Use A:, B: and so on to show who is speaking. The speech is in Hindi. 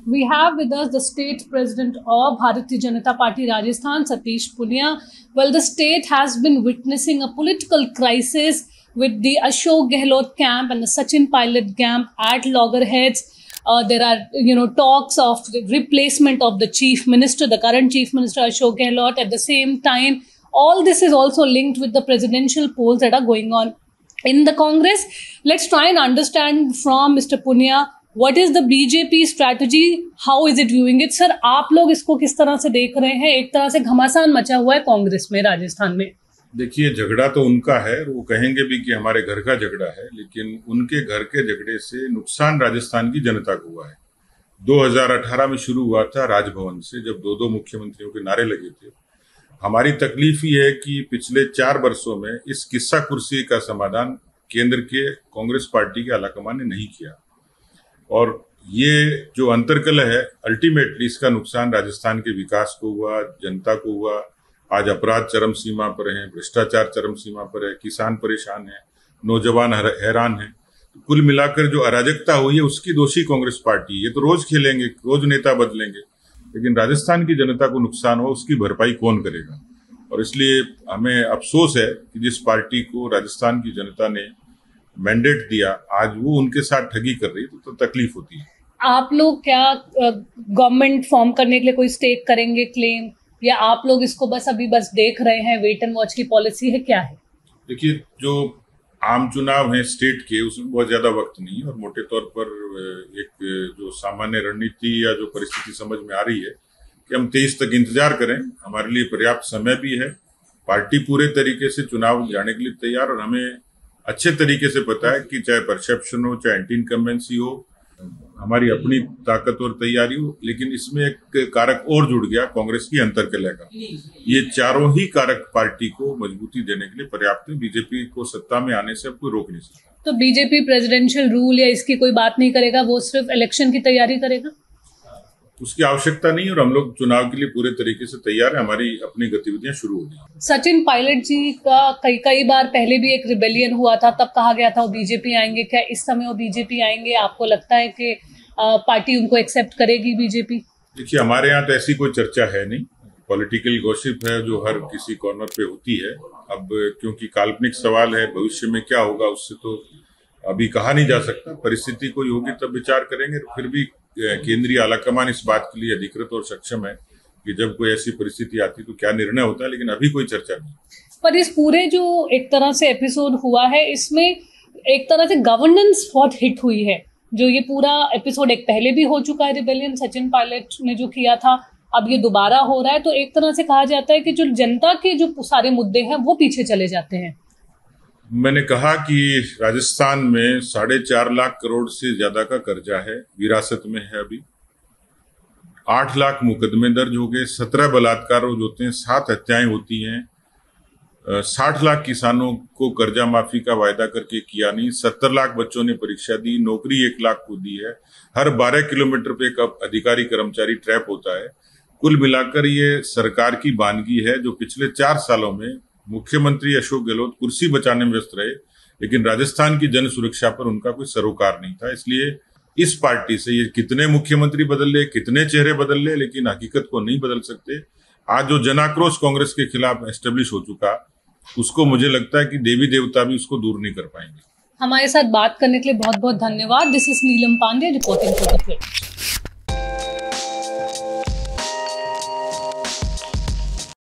A: We have with us the state president of Bharatiya Janata Party Rajasthan, Satish Punia. Well, the state has been witnessing a political crisis with the Ashok Gehlot camp and the Sachin Pilot camp at loggerheads. There are, talks of the replacement of the chief minister, the current chief minister Ashok Gehlot. At the same time, all this is also linked with the presidential polls that are going on in the Congress. Let's try and understand from Mr. Punia, what is the BJP strategy? How is it viewing it? Sir, आप लोग इसको किस तरह से देख रहे हैं? एक तरह से घमासान मचा हुआ है कांग्रेस में, राजस्थान में।
B: देखिए, झगड़ा तो उनका है, वो कहेंगे भी कि हमारे घर का झगड़ा है, लेकिन उनके घर के झगड़े से नुकसान राजस्थान की जनता को हुआ है। 2018 में शुरू हुआ था राजभवन से, जब दो मुख्यमंत्रियों के नारे लगे थे। हमारी तकलीफ ही है कि पिछले 4 वर्षों में इस किस्सा कुर्सी का समाधान केंद्र के कांग्रेस पार्टी के आलाकमान ने नहीं किया, और ये जो अंतर्कलह है, अल्टीमेटली इसका नुकसान राजस्थान के विकास को हुआ, जनता को हुआ। आज अपराध चरम सीमा पर है, भ्रष्टाचार चरम सीमा पर है, किसान परेशान है, नौजवान हैरान है। तो कुल मिलाकर जो अराजकता हुई है उसकी दोषी कांग्रेस पार्टी। ये तो रोज खेलेंगे, रोज नेता बदलेंगे, लेकिन राजस्थान की जनता को नुकसान हो उसकी भरपाई कौन करेगा? और इसलिए हमें अफसोस है कि जिस पार्टी को राजस्थान की जनता ने मैंडेट दिया, आज वो उनके साथ ठगी कर रही है, तो तकलीफ होती है।
A: आप लोग क्या गवर्नमेंट फॉर्म करने के लिए कोई स्टेक करेंगे क्लेम, या आप लोग इसको बस देख रहे हैं, वेट एंड वॉच की पॉलिसी है, क्या है?
B: देखिए, जो आम चुनाव है स्टेट के, उसमें बहुत ज्यादा वक्त नहीं है, और मोटे तौर पर एक जो सामान्य रणनीति या जो परिस्थिति समझ में आ रही है कि हम 23 तक इंतजार करें। हमारे लिए पर्याप्त समय भी है। पार्टी पूरे तरीके से चुनाव जाने के लिए तैयार, और हमें अच्छे तरीके से पता है कि चाहे परसेप्शन हो, चाहे एंटी इनकम्बेंसी हो, हमारी अपनी ताकत और तैयारी हो, लेकिन इसमें एक कारक और जुड़ गया, कांग्रेस की अंतर्कलह का। ये चारों ही कारक पार्टी को मजबूती देने के लिए पर्याप्त है। बीजेपी को सत्ता में आने से अब कोई रोक नहीं सकता।
A: तो बीजेपी प्रेसिडेंशियल रूल या इसकी कोई बात नहीं करेगा, वो सिर्फ इलेक्शन की तैयारी करेगा?
B: उसकी आवश्यकता नहीं, और हम लोग चुनाव के लिए पूरे तरीके से तैयार है। हमारी अपनी गतिविधियां शुरू हो गई।
A: सचिन पायलट जी का कई बार पहले भी एक रिबेलियन हुआ था, तब कहा गया था वो बीजेपी आएंगे। क्या इस समय वो बीजेपी आएंगे? आपको लगता है कि पार्टी उनको एक्सेप्ट करेगी बीजेपी?
B: देखिए, हमारे यहाँ तो ऐसी कोई चर्चा है नहीं। पॉलिटिकल गॉसिप है जो हर किसी कॉर्नर पे होती है। अब क्योंकि काल्पनिक सवाल है, भविष्य में क्या होगा उससे तो अभी कहा नहीं जा सकता। परिस्थिति कोई होगी तब विचार करेंगे। फिर भी केंद्रीय आलाकमान इस बात के लिए अधिकृत और सक्षम है कि जब कोई ऐसी परिस्थिति आती तो क्या निर्णय होता है, लेकिन अभी कोई चर्चा नहीं।
A: पर इस पूरे जो एक तरह से एपिसोड हुआ है, इसमें एक तरह से गवर्नेंस बहुत हिट हुई है। जो ये पूरा एपिसोड एक पहले भी हो चुका है, रिबेलियन सचिन पायलट ने जो किया था, अब ये दोबारा हो रहा है। तो एक तरह से कहा जाता है कि जो जनता के जो सारे मुद्दे हैं वो पीछे चले जाते हैं।
B: मैंने कहा कि राजस्थान में 4.5 लाख करोड़ से ज्यादा का कर्जा है, विरासत में है। अभी 8 लाख मुकदमे दर्ज हो गए, 17 बलात्कार रोज होते हैं, 7 हत्याएं होती हैं, 60 लाख किसानों को कर्जा माफी का वायदा करके किया नहीं, 70 लाख बच्चों ने परीक्षा दी, नौकरी 1 लाख को दी है, हर 12 किलोमीटर पे एक अधिकारी कर्मचारी ट्रैप होता है। कुल मिलाकर ये सरकार की वानगी है, जो पिछले 4 सालों में मुख्यमंत्री अशोक गहलोत कुर्सी बचाने में व्यस्त रहे, लेकिन राजस्थान की जन सुरक्षा पर उनका कोई सरोकार नहीं था। इसलिए इस पार्टी से ये कितने मुख्यमंत्री बदल ले, कितने चेहरे बदल ले, लेकिन हकीकत को नहीं बदल सकते। आज जो जनाक्रोश कांग्रेस के खिलाफ एस्टेब्लिश हो चुका, उसको मुझे लगता है कि देवी देवता भी उसको दूर नहीं कर पाएंगे।
A: हमारे साथ बात करने के लिए बहुत बहुत धन्यवाद। This is Neelam Pandey reporting for the tweet.